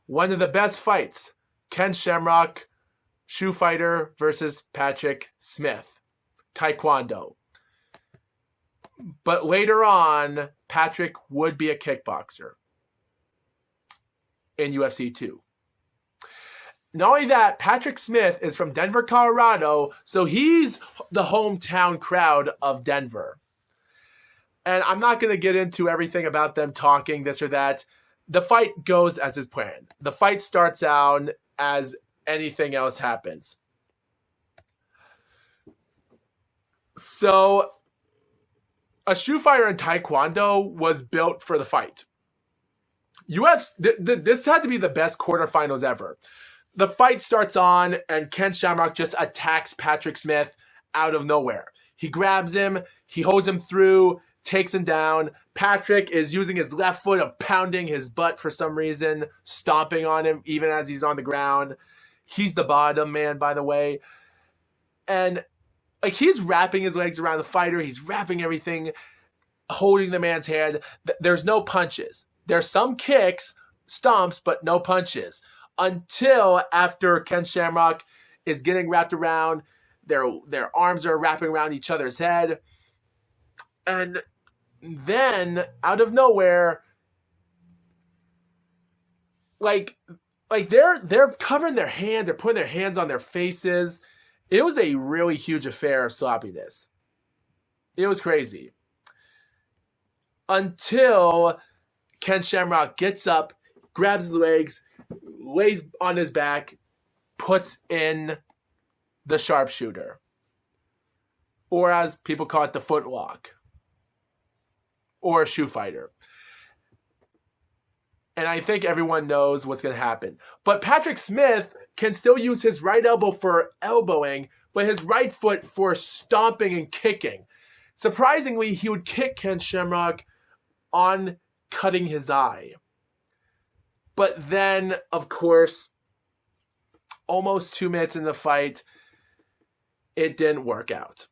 One of the best fights. Ken Shamrock, shoe fighter versus Patrick Smith, Taekwondo. But later on, Patrick would be a kickboxer in UFC 2. Not only that, Patrick Smith is from Denver, Colorado, so he's the hometown crowd of Denver. And I'm not going to get into everything about them talking this or that. The fight goes as is planned. The fight starts out as anything else happens. So, a shoe fighter in Taekwondo was built for the fight. This had to be the best quarterfinals ever. The fight starts on, and Ken Shamrock just attacks Patrick Smith out of nowhere. He grabs him, he holds him through, takes him down. Patrick is using his left foot of pounding his butt for some reason, stomping on him even as he's on the ground. He's the bottom man, by the way. And like he's wrapping his legs around the fighter. He's wrapping everything, holding the man's hand. There's no punches. There's some kicks, stomps, but no punches. Until after Ken Shamrock is getting wrapped around, their arms are wrapping around each other's head. And then, out of nowhere, like they're covering their hand, they're putting their hands on their faces. It was a really huge affair of sloppiness. It was crazy. Until Ken Shamrock gets up, grabs his legs, lays on his back, puts in the sharpshooter. Or as people call it, the footlock. Or a shoe fighter. And I think everyone knows what's going to happen. But Patrick Smith can still use his right elbow for elbowing, but his right foot for stomping and kicking. Surprisingly, he would kick Ken Shamrock on cutting his eye. But then, of course, almost 2 minutes in the fight, it didn't work out.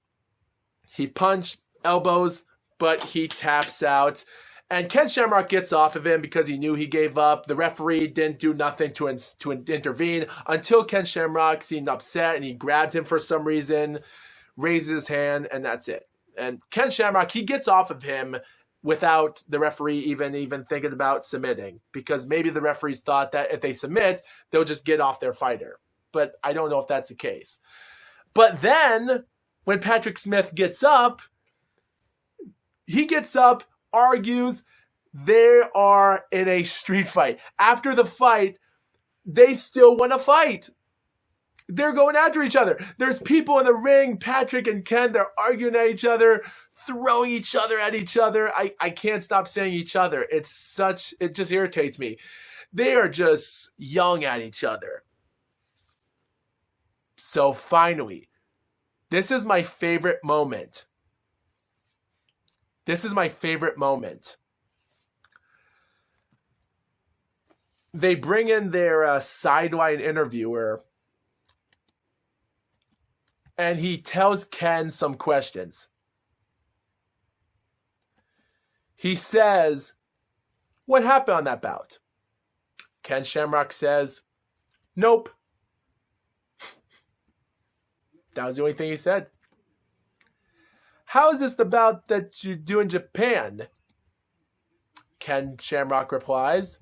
He punched, elbows, but he taps out. And Ken Shamrock gets off of him because he knew he gave up. The referee didn't do nothing to intervene until Ken Shamrock seemed upset and he grabbed him for some reason, raises his hand, and that's it. And Ken Shamrock, he gets off of him without the referee even thinking about submitting, because maybe the referees thought that if they submit, they'll just get off their fighter. But I don't know if that's the case. But then, when Patrick Smith gets up, he gets up, argues, they are in a street fight. After the fight, they still want to fight. They're going after each other. There's people in the ring, Patrick and Ken, they're arguing at each other, throwing each other at each other. I can't stop saying each other. It just irritates me. They are just yelling at each other. So finally, this is my favorite moment. This is my favorite moment. They bring in their sideline interviewer, and he tells Ken some questions. He says, "What happened on that bout?" Ken Shamrock says, "Nope." That was the only thing he said. "How is this the bout that you do in Japan?" Ken Shamrock replies,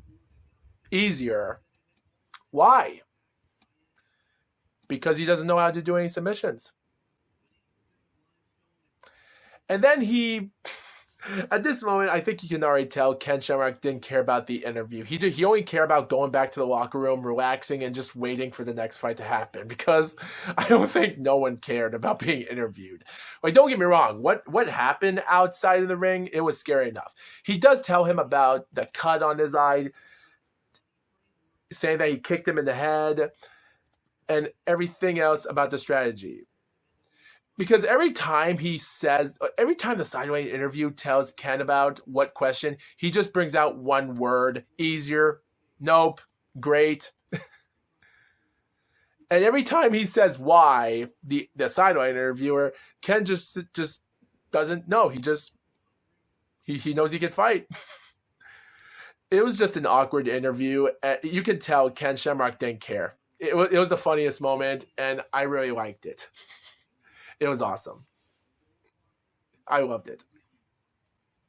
"Easier." Why? Because he doesn't know how to do any submissions. And then at this moment, I think you can already tell Ken Shamrock didn't care about the interview. He only cared about going back to the locker room, relaxing, and just waiting for the next fight to happen. Because I don't think no one cared about being interviewed. Like, don't get me wrong. What happened outside of the ring, it was scary enough. He does tell him about the cut on his eye, saying that he kicked him in the head, and everything else about the strategy. Because every time the sideline interview tells Ken about what question, he just brings out one word: easier, nope, great. And every time he says why, the sideline interviewer, Ken just doesn't know. He knows he can fight. It was just an awkward interview. You could tell Ken Shamrock didn't care. It was the funniest moment, and I really liked it. It was awesome. I loved it.